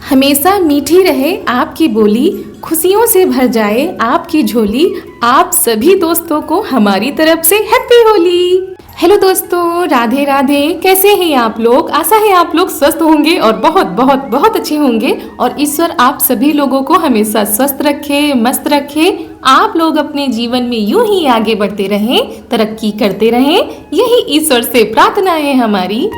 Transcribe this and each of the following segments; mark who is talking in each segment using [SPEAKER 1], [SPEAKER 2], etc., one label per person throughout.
[SPEAKER 1] हमेशा मीठी रहे आपकी बोली, खुशियों से भर जाए आपकी झोली। आप सभी दोस्तों को हमारी तरफ से हैप्पी होली। हेलो दोस्तों, राधे राधे। कैसे हैं आप लोग? आशा है आप लोग स्वस्थ होंगे और बहुत बहुत बहुत अच्छे होंगे। और ईश्वर आप सभी लोगों को हमेशा स्वस्थ रखे, मस्त रखे। आप लोग अपने जीवन में यूं ही आगे बढ़ते रहें, तरक्की करते रहें, यही ईश्वर से प्रार्थना है हमारी।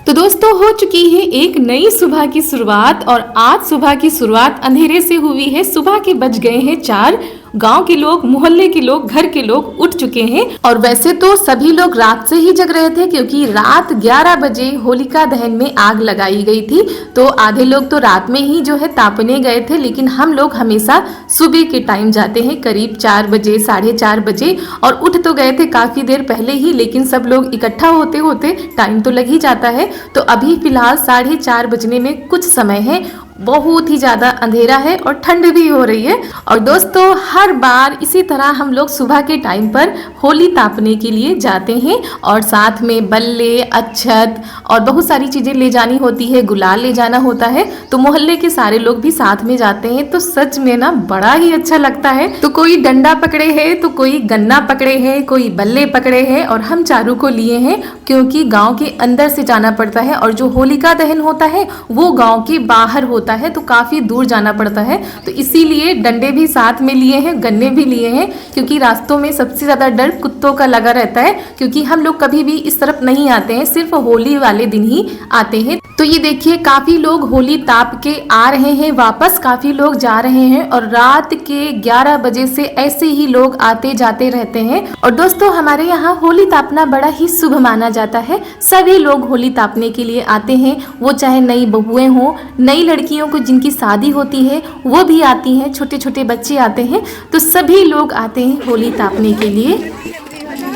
[SPEAKER 1] तो दोस्तों, हो चुकी है एक नई सुबह की शुरुआत और आज सुबह की शुरुआत अंधेरे से हुई है। सुबह के बज गए हैं 4। गांव के लोग, मोहल्ले के लोग, घर के लोग उठ चुके हैं। और वैसे तो सभी लोग रात से ही जग रहे थे क्योंकि रात 11 बजे होलिका दहन में आग लगाई गई थी। तो आधे लोग तो रात में ही जो है तापने गए थे, लेकिन हम लोग हमेशा सुबह के टाइम जाते हैं, करीब 4 बजे, 4:30 बजे। और उठ तो गए थे काफी देर पहले ही, लेकिन सब लोग इकट्ठा होते होते टाइम तो लग ही जाता है। तो अभी फिलहाल 4:30 बजने में कुछ समय है। बहुत ही ज़्यादा अंधेरा है और ठंड भी हो रही है। और दोस्तों, हर बार इसी तरह हम लोग सुबह के टाइम पर होली तापने के लिए जाते हैं और साथ में बल्ले, अक्षत और बहुत सारी चीज़ें ले जानी होती है, गुलाल ले जाना होता है। तो मोहल्ले के सारे लोग भी साथ में जाते हैं। तो सच में ना बड़ा ही अच्छा लगता है। तो कोई डंडा पकड़े है, तो कोई गन्ना पकड़े है, कोई बल्ले पकड़े है और हम चारों को लिए हैं क्योंकि गाँव के अंदर से जाना पड़ता है और जो होलिका दहन होता है वो गाँव के बाहर होता है, तो काफी दूर जाना पड़ता है। तो इसीलिए डंडे भी साथ में लिए हैं, गन्ने भी लिए हैं, क्योंकि रास्तों में सबसे ज्यादा डर कुत्तों का लगा रहता है। क्योंकि हम लोग कभी भी इस तरफ नहीं आते हैं, सिर्फ होली वाले दिन ही आते हैं। तो ये देखिए, काफी लोग होली ताप के आ रहे हैं वापस, काफी लोग जा रहे हैं और रात के 11 बजे से ऐसे ही लोग आते जाते रहते हैं। और दोस्तों, हमारे यहाँ होली तापना बड़ा ही शुभ माना जाता है। सभी लोग होली तापने के लिए आते हैं, वो चाहे नई बहुएं हों, नई लड़कियों को जिनकी शादी होती है वो भी आती हैं, छोटे छोटे बच्चे आते हैं। तो सभी लोग आते हैं होली तापने के लिए।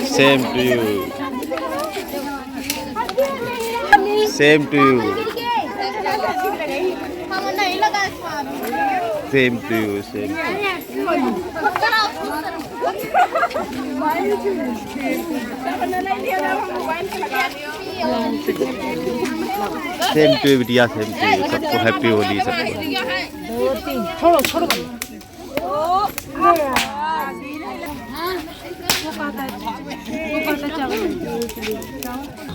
[SPEAKER 2] Same to you, same to you, same to you, same to you बिटिया, सेम टू यू। सबको हैप्पी होली। सबको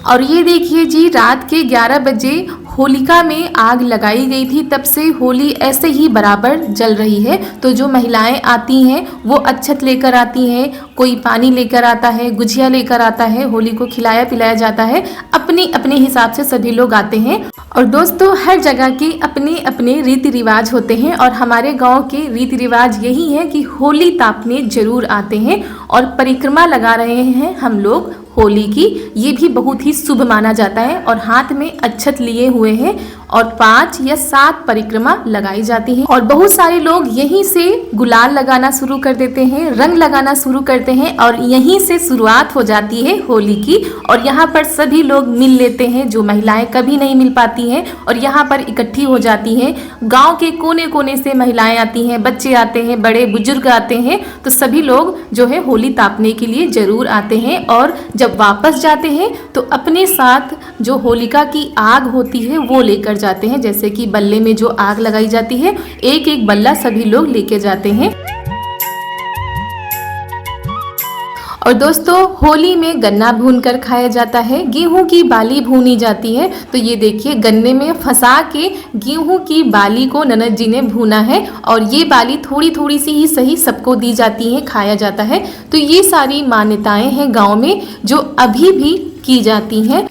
[SPEAKER 1] और ये देखिए जी, रात के 11 बजे होलिका में आग लगाई गई थी। तब से होली ऐसे ही बराबर जल रही है। तो जो महिलाएं आती हैं वो अक्षत लेकर आती हैं, कोई पानी लेकर आता है, गुजिया लेकर आता है, होली को खिलाया पिलाया जाता है। अपने अपने हिसाब से सभी लोग आते हैं। और दोस्तों, हर जगह के अपने अपने रीति रिवाज होते हैं और हमारे गांव के रीति रिवाज यही है कि होली तापने जरूर आते हैं और परिक्रमा लगा रहे हैं हम लोग होली की। ये भी बहुत ही शुभ माना जाता है और हाथ में अक्षत लिए हुए हैं और 5 या 7 परिक्रमा लगाई जाती है। और बहुत सारे लोग यहीं से गुलाल लगाना शुरू कर देते हैं, रंग लगाना शुरू करते हैं और यहीं से शुरुआत हो जाती है होली की। और यहाँ पर सभी लोग मिल लेते हैं, जो महिलाएं कभी नहीं मिल पाती हैं और यहाँ पर इकट्ठी हो जाती हैं। गाँव के कोने कोने से महिलाएं आती हैं, बच्चे आते हैं, बड़े बुजुर्ग आते हैं। तो सभी लोग जो है होली तापने के लिए जरूर आते हैं। और जब वापस जाते हैं तो अपने साथ जो होलिका की आग होती है वो लेकर जाते हैं। जैसे कि बल्ले में जो आग लगाई जाती है, एक एक बल्ला सभी लोग लेके जाते हैं। और दोस्तों, होली में गन्ना भून कर खाया जाता है, गेहूं की बाली भूनी जाती है। तो ये देखिए, गन्ने में फंसा के गेहूं की बाली को ननद जी ने भूना है और ये बाली थोड़ी थोड़ी सी ही सही सबको दी जाती है, खाया जाता है। तो ये सारी मान्यताएं हैं गांव में जो अभी भी की जाती हैं।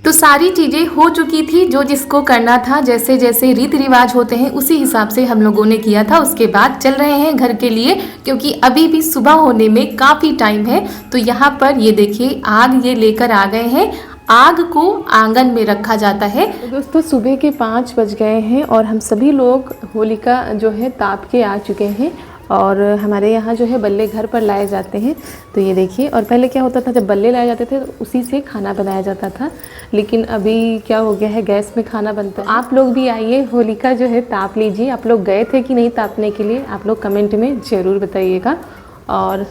[SPEAKER 1] तो सारी चीजें हो चुकी थी, जो जिसको करना था, जैसे जैसे रीति रिवाज होते हैं उसी हिसाब से हम लोगों ने किया था। उसके बाद चल रहे हैं घर के लिए, क्योंकि अभी भी सुबह होने में काफी टाइम है। तो यहाँ पर ये देखिए, आग ये लेकर आ गए हैं। आग को आंगन में रखा जाता है। तो दोस्तों, सुबह के 5 बज गए हैं और हम सभी लोग होलिका जो है ताप के आ चुके हैं। और हमारे यहाँ जो है बल्ले घर पर लाए जाते हैं। तो ये देखिए, और पहले क्या होता था, जब बल्ले लाए जाते थे तो उसी से खाना बनाया जाता था, लेकिन अभी क्या हो गया है, गैस में खाना बनता है। आप लोग भी आइए, होलिका जो है ताप लीजिए। आप लोग गए थे कि नहीं तापने के लिए, आप लोग कमेंट में ज़रूर बताइएगा। और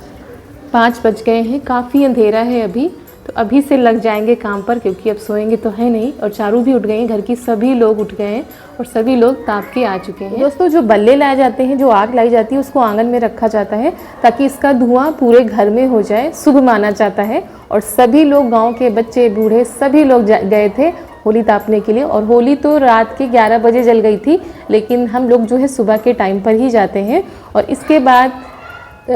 [SPEAKER 1] 5 बज गए हैं, काफ़ी अंधेरा है अभी, तो अभी से लग जाएंगे काम पर, क्योंकि अब सोएंगे तो है नहीं। और चारू भी उठ गए हैं, घर की सभी लोग उठ गए हैं और सभी लोग ताप के आ चुके हैं। दोस्तों, जो बल्ले लाए जाते हैं, जो आग लाई जाती है, उसको आंगन में रखा जाता है ताकि इसका धुआं पूरे घर में हो जाए, शुभ माना जाता है। और सभी लोग, गाँव के बच्चे बूढ़े सभी लोग गए थे होली तापने के लिए। और होली तो रात के 11 बजे जल गई थी, लेकिन हम लोग जो है सुबह के टाइम पर ही जाते हैं। और इसके बाद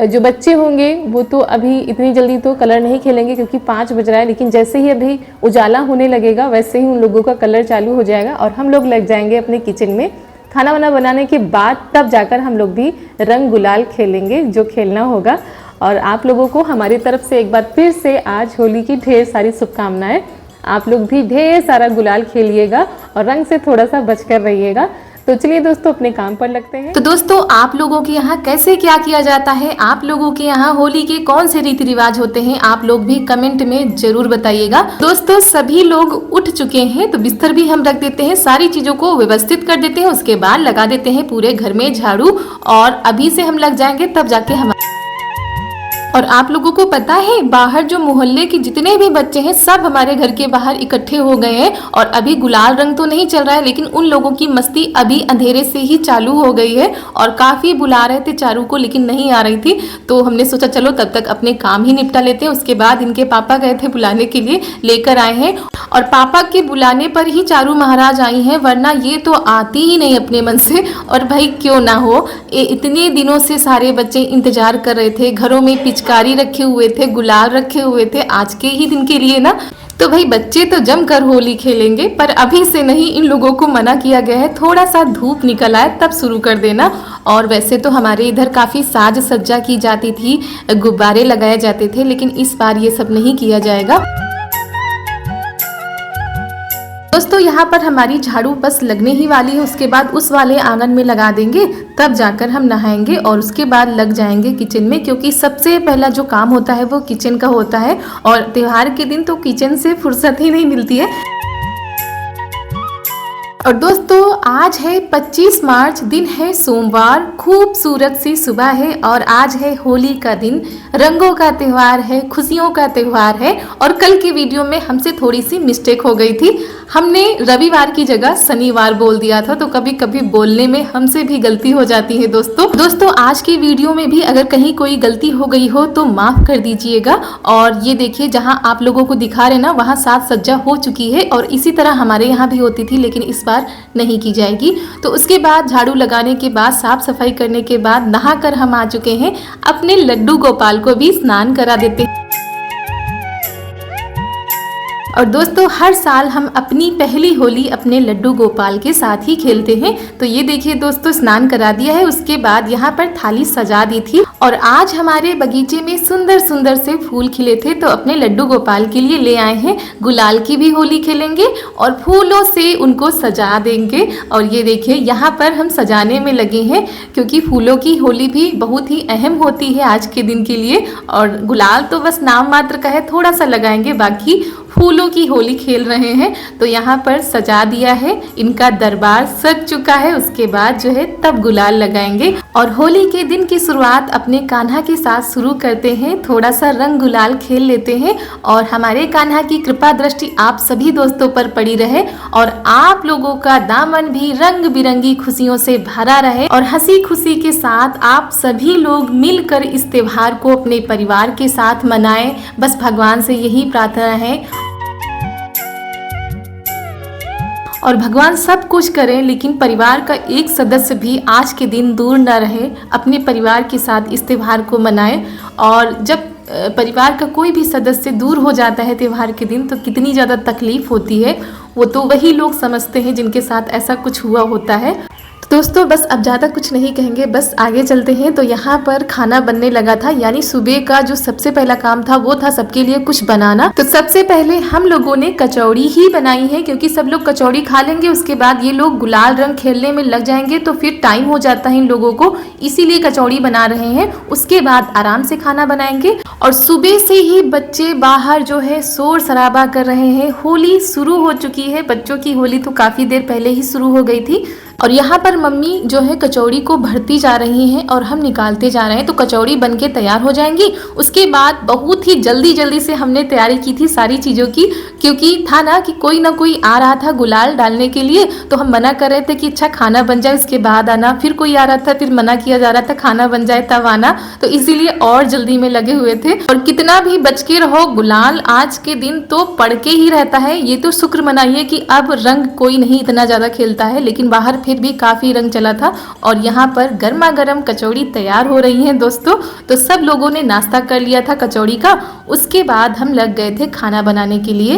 [SPEAKER 1] जो बच्चे होंगे वो तो अभी इतनी जल्दी तो कलर नहीं खेलेंगे, क्योंकि 5 बज रहा है, लेकिन जैसे ही अभी उजाला होने लगेगा वैसे ही उन लोगों का कलर चालू हो जाएगा और हम लोग लग जाएंगे अपने किचन में खाना वाना बनाने के बाद। तब जाकर हम लोग भी रंग गुलाल खेलेंगे, जो खेलना होगा। और आप लोगों को हमारी तरफ से एक बार फिर से आज होली की ढेर सारी शुभकामनाएं। आप लोग भी ढेर सारा गुलाल खेलिएगा और रंग से थोड़ा सा बचकर रहिएगा। तो चलिए दोस्तों, अपने काम पर लगते हैं। तो दोस्तों, आप लोगों के यहाँ कैसे क्या किया जाता है, आप लोगों के यहाँ होली के कौन से रीति रिवाज होते हैं, आप लोग भी कमेंट में जरूर बताइएगा। दोस्तों, सभी लोग उठ चुके हैं, तो बिस्तर भी हम रख देते हैं, सारी चीजों को व्यवस्थित कर देते हैं, उसके बाद लगा देते हैं पूरे घर में झाड़ू। और अभी से हम लग जाएंगे, तब जाके हम। और आप लोगों को पता है, बाहर जो मोहल्ले के जितने भी बच्चे हैं सब हमारे घर के बाहर इकट्ठे हो गए हैं। और अभी गुलाल रंग तो नहीं चल रहा है, लेकिन उन लोगों की मस्ती अभी अंधेरे से ही चालू हो गई है। और काफ़ी बुला रहे थे चारू को, लेकिन नहीं आ रही थी, तो हमने सोचा चलो तब तक अपने काम ही निपटा लेते हैं। उसके बाद इनके पापा गए थे बुलाने के लिए, लेकर आए हैं। और पापा के बुलाने पर ही चारू महाराज आई हैं, वरना ये तो आती ही नहीं अपने मन से। और भाई क्यों ना हो, इतने दिनों से सारे बच्चे इंतजार कर रहे थे, घरों में पिचकारी रखे हुए थे, गुलाल रखे हुए थे, आज के ही दिन के लिए ना। तो भाई बच्चे तो जमकर होली खेलेंगे, पर अभी से नहीं, इन लोगों को मना किया गया है, थोड़ा सा धूप निकल आए तब शुरू कर देना। और वैसे तो हमारे इधर काफ़ी साज सज्जा की जाती थी, गुब्बारे लगाए जाते थे, लेकिन इस बार ये सब नहीं किया जाएगा। दोस्तों, यहाँ पर हमारी झाड़ू बस लगने ही वाली है, उसके बाद उस वाले आंगन में लगा देंगे, तब जाकर हम नहाएंगे और उसके बाद लग जाएंगे किचन में, क्योंकि सबसे पहला जो काम होता है वो किचन का होता है। और त्योहार के दिन तो किचन से फुर्सत ही नहीं मिलती है। और दोस्तों, आज है 25 मार्च, दिन है सोमवार, खूबसूरत सी सुबह है और आज है होली का दिन, रंगों का त्यौहार है, खुशियों का त्यौहार है। और कल की वीडियो में हमसे थोड़ी सी मिस्टेक हो गई थी, हमने रविवार की जगह शनिवार बोल दिया था, तो कभी कभी बोलने में हमसे भी गलती हो जाती है। दोस्तों, आज की वीडियो में भी अगर कहीं कोई गलती हो गई हो तो माफ़ कर दीजिएगा। और ये देखिए, जहाँ आप लोगों को दिखा रहे ना, वहाँ साज सज्जा हो चुकी है और इसी तरह हमारे यहाँ भी होती थी, लेकिन इस बार नहीं की जाएगी। तो उसके बाद झाड़ू लगाने के बाद, साफ सफाई करने के बाद नहाकर हम आ चुके हैं, अपने लड्डू गोपाल को भी स्नान करा देते हैं। और दोस्तों, हर साल हम अपनी पहली होली अपने लड्डू गोपाल के साथ ही खेलते हैं। तो ये देखिए दोस्तों, स्नान करा दिया है, उसके बाद यहाँ पर थाली सजा दी थी। और आज हमारे बगीचे में सुंदर सुंदर से फूल खिले थे, तो अपने लड्डू गोपाल के लिए ले आए हैं। गुलाल की भी होली खेलेंगे और फूलों से उनको सजा देंगे। और ये देखिए, यहाँ पर हम सजाने में लगे हैं, क्योंकि फूलों की होली भी बहुत ही अहम होती है आज के दिन के लिए। और गुलाल तो बस नाम मात्र का है, थोड़ा सा लगाएंगे, बाकी फूलों की होली खेल रहे हैं। तो यहाँ पर सजा दिया है, इनका दरबार सज चुका है, उसके बाद जो है तब गुलाल लगाएंगे। और होली के दिन की शुरुआत अपने कान्हा के साथ शुरू करते हैं, थोड़ा सा रंग गुलाल खेल लेते हैं। और हमारे कान्हा की कृपा दृष्टि आप सभी दोस्तों पर पड़ी रहे और आप लोगों का दामन भी रंग बिरंगी खुशियों से भरा रहे और हंसी खुशी के साथ आप सभी लोग मिलकर इस त्योहार को अपने परिवार के साथ मनाएं। बस भगवान से यही प्रार्थना है। और भगवान सब कुछ करें, लेकिन परिवार का एक सदस्य भी आज के दिन दूर न रहे, अपने परिवार के साथ इस त्यौहार को मनाएं। और जब परिवार का कोई भी सदस्य दूर हो जाता है त्यौहार के दिन, तो कितनी ज़्यादा तकलीफ होती है, वो तो वही लोग समझते हैं जिनके साथ ऐसा कुछ हुआ होता है। दोस्तों बस अब ज़्यादा कुछ नहीं कहेंगे, बस आगे चलते हैं। तो यहाँ पर खाना बनने लगा था, यानी सुबह का जो सबसे पहला काम था वो था सबके लिए कुछ बनाना। तो सबसे पहले हम लोगों ने कचौड़ी ही बनाई है, क्योंकि सब लोग कचौड़ी खा लेंगे, उसके बाद ये लोग गुलाल रंग खेलने में लग जाएंगे तो फिर टाइम हो जाता है इन लोगों को, इसीलिए कचौड़ी बना रहे हैं। उसके बाद आराम से खाना बनाएंगे। और सुबह से ही बच्चे बाहर जो है शोर शराबा कर रहे हैं। होली शुरू हो चुकी है, बच्चों की होली तो काफ़ी देर पहले ही शुरू हो गई थी। और यहाँ पर मम्मी जो है कचौड़ी को भरती जा रही हैं और हम निकालते जा रहे हैं। तो कचौड़ी बनके तैयार हो जाएंगी। उसके बाद बहुत ही जल्दी से हमने तैयारी की थी सारी चीज़ों की, क्योंकि था ना कि कोई ना कोई आ रहा था गुलाल डालने के लिए, तो हम मना कर रहे थे कि अच्छा खाना बन जाए उसके बाद आना। फिर कोई आ रहा था, फिर मना किया जा रहा था खाना बन जाए तब आना, तो इसीलिए और जल्दी में लगे हुए थे। और कितना भी बच के रहो, गुलाल आज के दिन तो पड़ के ही रहता है। ये तो शुक्र मनाइए कि अब रंग कोई नहीं इतना ज़्यादा खेलता है, लेकिन बाहर फिर भी काफ़ी रंग चला था। और यहाँ पर गर्मा गर्म कचौड़ी तैयार हो रही हैं दोस्तों। तो सब लोगों ने नाश्ता कर लिया था कचौड़ी का। उसके बाद हम लग गए थे खाना बनाने के लिए।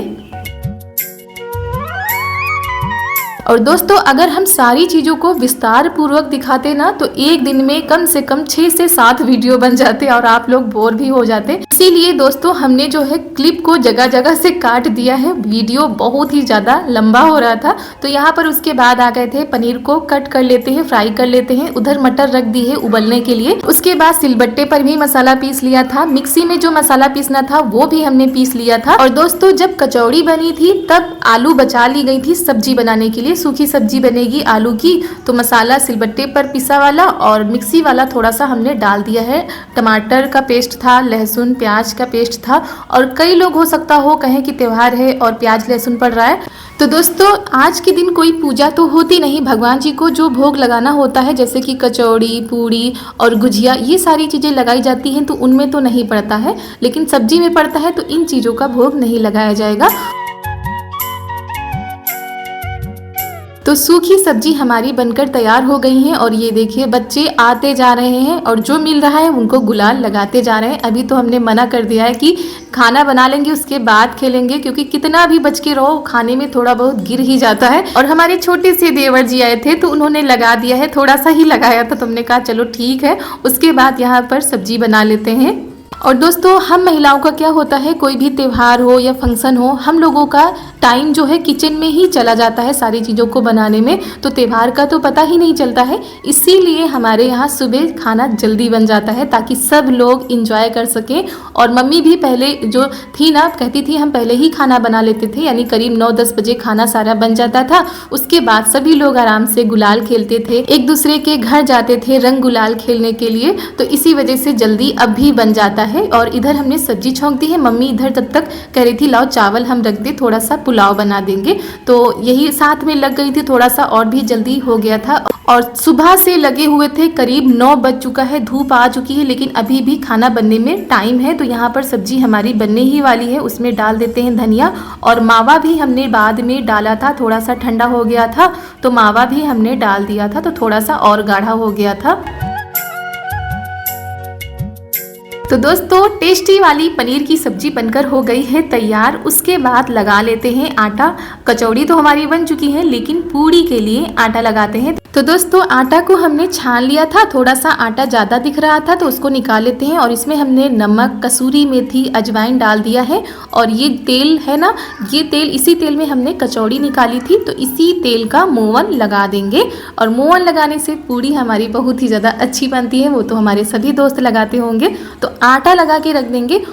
[SPEAKER 1] और दोस्तों अगर हम सारी चीज़ों को विस्तार पूर्वक दिखाते ना तो एक दिन में कम से कम 6 से 7 वीडियो बन जाते और आप लोग बोर भी हो जाते। इसीलिए दोस्तों हमने जो है क्लिप को जगह जगह से काट दिया है, वीडियो बहुत ही ज़्यादा लंबा हो रहा था। तो यहाँ पर उसके बाद आ गए थे पनीर को कट कर लेते हैं, फ्राई कर लेते हैं। उधर मटर रख दी है उबलने के लिए। उसके बाद सिलबट्टे पर भी मसाला पीस लिया था, मिक्सी में जो मसाला पीसना था वो भी हमने पीस लिया था। और दोस्तों जब कचौड़ी बनी थी तब आलू बचा ली गई थी सब्जी बनाने के लिए, सूखी सब्जी बनेगी आलू की। तो मसाला सिलबट्टे पर पिसा वाला और मिक्सी वाला थोड़ा सा हमने डाल दिया है। टमाटर का पेस्ट था, लहसुन प्याज का पेस्ट था। और कई लोग हो सकता हो कहें कि त्योहार है और प्याज लहसुन पड़ रहा है। तो दोस्तों आज के दिन कोई पूजा तो होती नहीं, भगवान जी को जो भोग लगाना होता है जैसे कि कचौड़ी, पूड़ी और गुजिया, ये सारी चीज़ें लगाई जाती हैं तो उनमें तो नहीं पड़ता है, लेकिन सब्जी में पड़ता है तो इन चीज़ों का भोग नहीं लगाया जाएगा। तो सूखी सब्जी हमारी बनकर तैयार हो गई है। और ये देखिए बच्चे आते जा रहे हैं और जो मिल रहा है उनको गुलाल लगाते जा रहे हैं। अभी तो हमने मना कर दिया है कि खाना बना लेंगे उसके बाद खेलेंगे, क्योंकि कितना भी बच के रहो खाने में थोड़ा बहुत गिर ही जाता है। और हमारे छोटे से देवर जी आए थे तो उन्होंने लगा दिया है, थोड़ा सा ही लगाया था, तुमने कहा चलो ठीक है। उसके बाद यहाँ पर सब्जी बना लेते हैं। और दोस्तों हम महिलाओं का क्या होता है, कोई भी त्यौहार हो या फंक्शन हो, हम लोगों का टाइम जो है किचन में ही चला जाता है सारी चीज़ों को बनाने में। तो त्यौहार का तो पता ही नहीं चलता है, इसीलिए हमारे यहाँ सुबह खाना जल्दी बन जाता है ताकि सब लोग इंजॉय कर सकें। और मम्मी भी पहले जो थी ना कहती थी हम पहले ही खाना बना लेते थे, यानी करीब 9-10 बजे खाना सारा बन जाता था। उसके बाद सभी लोग आराम से गुलाल खेलते थे, एक दूसरे के घर जाते थे रंग गुलाल खेलने के लिए। तो इसी वजह से जल्दी अब भी बन जाता है। और इधर हमने सब्जी छौंक दी है। मम्मी इधर तब तक कह रही थी लाओ चावल हम रख दे, थोड़ा सा पुलाव बना देंगे। तो यही साथ में लग गई थी, थोड़ा सा और भी जल्दी हो गया था। और सुबह से लगे हुए थे, करीब 9 बज चुका है, धूप आ चुकी है, लेकिन अभी भी खाना बनने में टाइम है। तो यहाँ पर सब्जी हमारी बनने ही वाली है। उसमें डाल देते हैं धनिया। और मावा भी हमने बाद में डाला था, थोड़ा सा ठंडा हो गया था तो मावा भी हमने डाल दिया था, तो थोड़ा सा और गाढ़ा हो गया था। तो दोस्तों टेस्टी वाली पनीर की सब्जी बनकर हो गई है तैयार। उसके बाद लगा लेते हैं आटा। कचौड़ी तो हमारी बन चुकी है, लेकिन पूड़ी के लिए आटा लगाते हैं। तो दोस्तों आटा को हमने छान लिया था, थोड़ा सा आटा ज़्यादा दिख रहा था तो उसको निकाल लेते हैं। और इसमें हमने नमक, कसूरी मेथी, अजवाइन डाल दिया है। और ये तेल है ना, ये तेल, इसी तेल में हमने कचौड़ी निकाली थी, तो इसी तेल का मोवन लगा देंगे। और मोवन लगाने से पूड़ी हमारी बहुत ही ज़्यादा अच्छी बनती है, वो तो हमारे सभी दोस्त लगाते होंगे। तो आटा लगा के रख देंगे।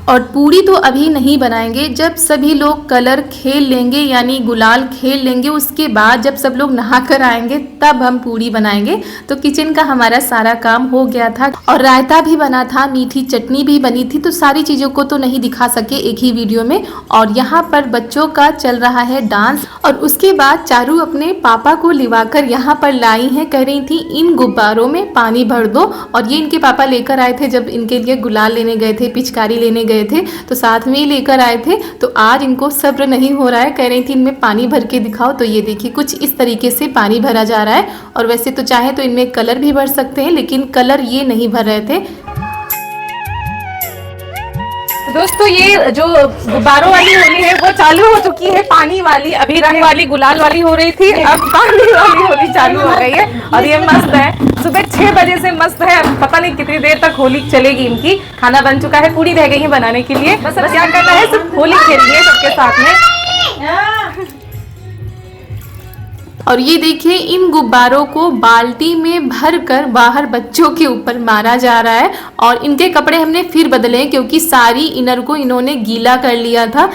[SPEAKER 1] और पूड़ी तो अभी नहीं बनाएंगे, जब सभी लोग कलर खेल लेंगे यानी गुलाल खेल लेंगे, उसके बाद जब सब लोग नहा कर आएंगे तब हम पूड़ी बनाएंगे। तो किचन का हमारा सारा काम हो गया था। और रायता भी बना था, मीठी चटनी भी बनी थी। तो सारी चीज़ों को तो नहीं दिखा सके एक ही वीडियो में। और यहाँ पर बच्चों का चल रहा है डांस। और उसके बाद चारू अपने पापा को लिवाकर यहाँ पर लाई हैं, कह रही थी इन गुब्बारों में पानी भर दो। और ये इनके पापा लेकर आए थे जब इनके लिए गुलाल लेने गए थे, पिचकारी लेने गए थे, तो साथ में ही लेकर आए थे। तो आज इनको सब्र नहीं हो रहा है, कह रही थी इनमें पानी भर के दिखाओ। तो ये देखिए कुछ इस तरीके से पानी भरा जा रहा है। और वैसे तो चाहे तो इनमें कलर भी भर सकते हैं, लेकिन कलर ये नहीं भर रहे थे। दोस्तों ये जो गुब्बारों वाली होली है वो चालू हो चुकी है, पानी वाली अभी रंग वाली गुलाल वाली हो रही थी, अब पानी वाली होली चालू हो गई है और ये मस्त है। सुबह 6 बजे से मस्त है, अब पता नहीं कितनी देर तक होली चलेगी इनकी। खाना बन चुका है, पूरी रह गई है बनाने के लिए, बस अब क्या करना है, सिर्फ होली खेलनी है सबके साथ में। और ये देखिए इन गुब्बारों को बाल्टी में भर कर बाहर बच्चों के ऊपर मारा जा रहा है और इनके कपड़े हमने फिर बदले हैं क्योंकि सारी इनर को इन्होंने गीला कर लिया था।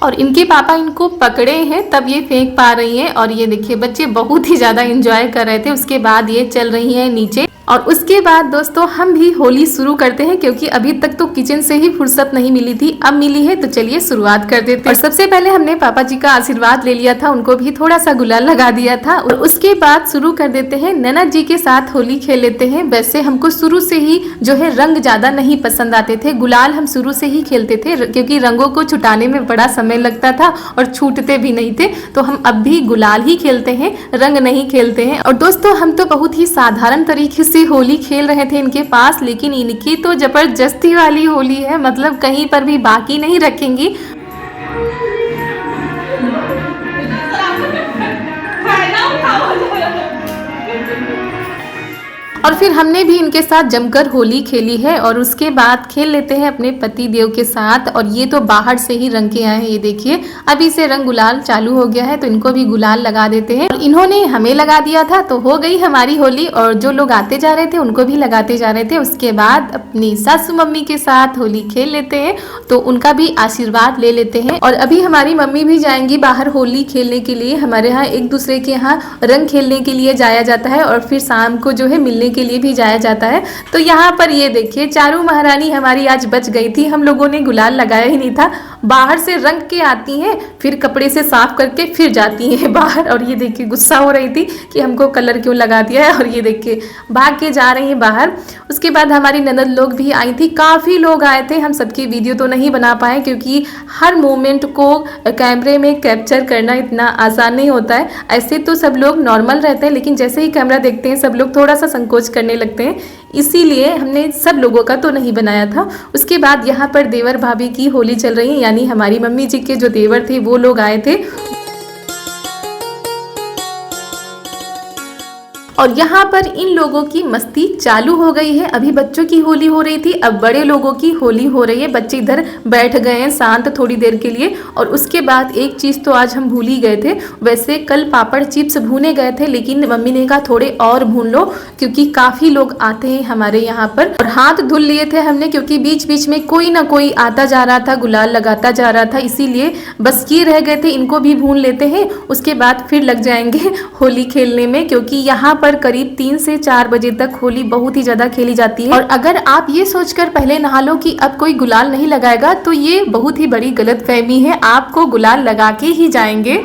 [SPEAKER 1] और इनके पापा इनको पकड़े हैं तब ये फेंक पा रही हैं और ये देखिए बच्चे बहुत ही ज़्यादा एंजॉय कर रहे थे। उसके बाद ये चल रही हैं नीचे और उसके बाद दोस्तों हम भी होली शुरू करते हैं क्योंकि अभी तक तो किचन से ही फुर्सत नहीं मिली थी, अब मिली है तो चलिए शुरुआत कर देते हैं। और सबसे पहले हमने पापा जी का आशीर्वाद ले लिया था, उनको भी थोड़ा सा गुलाल लगा दिया था और उसके बाद शुरू कर देते हैं। ननद जी के साथ होली खेल लेते हैं। वैसे हमको शुरू से ही जो है रंग ज्यादा नहीं पसंद आते थे, गुलाल हम शुरू से ही खेलते थे क्योंकि रंगों को छुटाने में बड़ा समय लगता था और छूटते भी नहीं थे, तो हम अब भी गुलाल ही खेलते हैं, रंग नहीं खेलते हैं। और दोस्तों हम तो बहुत ही साधारण तरीके से होली खेल रहे थे इनके पास, लेकिन इनकी तो जबरदस्ती वाली होली है, मतलब कहीं पर भी बाकी नहीं रखेंगी। और फिर हमने भी इनके साथ जमकर होली खेली है और उसके बाद खेल लेते हैं अपने पति देव के साथ। और ये तो बाहर से ही रंग के आए हैं, ये देखिए अभी से रंग गुलाल चालू हो गया है तो इनको भी गुलाल लगा देते हैं। और इन्होंने हमें लगा दिया था तो हो गई हमारी होली और जो लोग आते जा रहे थे उनको भी लगाते जा रहे थे। उसके बाद अपनी सासू मम्मी के साथ होली खेल लेते हैं तो उनका भी आशीर्वाद ले लेते हैं। और अभी हमारी मम्मी भी जाएंगी बाहर होली खेलने के लिए। हमारे यहाँ एक दूसरे के यहाँ रंग खेलने के लिए जाया जाता है और फिर शाम को जो है मिलने के लिए भी जाया जाता है। तो यहाँ पर ये देखिए चारू महारानी हमारी आज बच गई थी, हम लोगों ने गुलाल लगाया ही नहीं था। बाहर से रंग के आती हैं फिर कपड़े से साफ करके फिर जाती हैं बाहर और ये देखिए गुस्सा हो रही थी कि हमको कलर क्यों लगा दिया है और ये देखिए भाग के जा रही हैं बाहर। उसके बाद हमारी ननद लोग भी आई थी, काफ़ी लोग आए थे। हम सबकी वीडियो तो नहीं बना पाए क्योंकि हर मोमेंट को कैमरे में कैप्चर करना इतना आसान नहीं होता है। ऐसे तो सब लोग नॉर्मल रहते हैं लेकिन जैसे ही कैमरा देखते हैं सब लोग थोड़ा सा संकोच करने लगते हैं, इसीलिए हमने सब लोगों का तो नहीं बनाया था। उसके बाद यहाँ पर देवर भाभी की होली चल रही है, यानी हमारी मम्मी जी के जो देवर थे वो लोग आए थे। और यहाँ पर इन लोगों की मस्ती चालू हो गई है। अभी बच्चों की होली हो रही थी, अब बड़े लोगों की होली हो रही है। बच्चे इधर बैठ गए हैं शांत थोड़ी देर के लिए। और उसके बाद एक चीज़ तो आज हम भूल ही गए थे, वैसे कल पापड़ चिप्स भूने गए थे लेकिन मम्मी ने कहा थोड़े और भून लो क्योंकि काफ़ी लोग आते हैं हमारे यहाँ पर। और हाथ धुल लिए थे हमने क्योंकि बीच बीच में कोई ना कोई आता जा रहा था, गुलाल लगाता जा रहा था, इसीलिए बस ये रह गए थे इनको भी भून लेते हैं। उसके बाद फिर लग जाएंगे होली खेलने में क्योंकि यहाँ पर करीब 3 से 4 बजे तक होली बहुत ही ज्यादा खेली जाती है। और अगर आप ये सोचकर पहले नहा लो कि अब कोई गुलाल नहीं लगाएगा तो ये बहुत ही बड़ी गलतफहमी है, आपको गुलाल लगा के ही जाएंगे।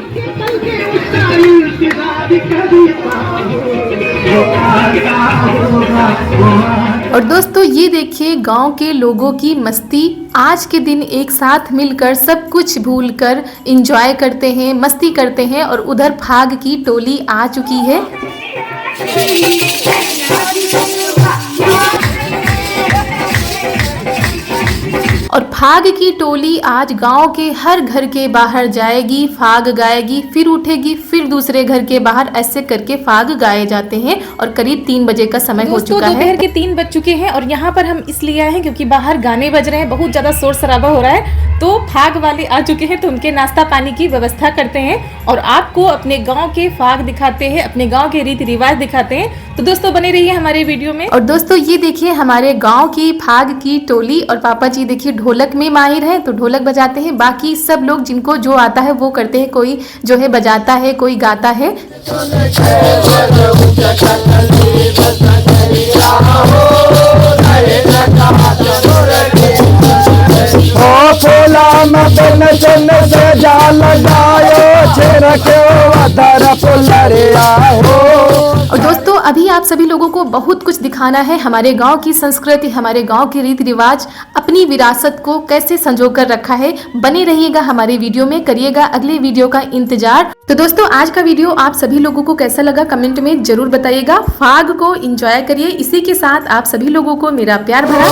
[SPEAKER 1] और दोस्तों ये देखिए गांव के लोगों की मस्ती, आज के दिन एक साथ मिलकर सब कुछ भूलकर एंजॉय करते हैं, मस्ती करते हैं। और उधर फाग की टोली आ चुकी है। और फाग की टोली आज गांव के हर घर के बाहर जाएगी, फाग गाएगी, फिर उठेगी, फिर दूसरे घर के बाहर, ऐसे करके फाग गाए जाते हैं। और करीब 3 बजे का समय हो चुका है। दोपहर के 3 बज चुके हैं और यहाँ पर हम इसलिए आए हैं क्योंकि बाहर गाने बज रहे हैं, बहुत ज्यादा शोर शराबा हो रहा है। तो फाग वाले आ चुके हैं तो उनके नाश्ता पानी की व्यवस्था करते हैं और आपको अपने गाँव के फाग दिखाते हैं, अपने गाँव के रीति रिवाज दिखाते हैं। तो दोस्तों बने रहिए हमारे वीडियो में। और दोस्तों ये देखिए हमारे गाँव की फाग की टोली और पापा जी देखिए ढोलक में माहिर है तो ढोलक बजाते हैं। बाकी सब लोग जिनको जो आता है वो करते हैं, कोई जो है बजाता है, कोई गाता है। और दोस्तों अभी आप सभी लोगों को बहुत कुछ दिखाना है, हमारे गांव की संस्कृति, हमारे गांव के रीति रिवाज, अपनी विरासत को कैसे संजो कर रखा है। बने रहिएगा हमारे वीडियो में, करिएगा अगले वीडियो का इंतजार। तो दोस्तों आज का वीडियो आप सभी लोगों को कैसा लगा कमेंट में जरूर बताइएगा। फाग को एंजॉय करिए। इसी के साथ आप सभी लोगों को मेरा प्यार भरा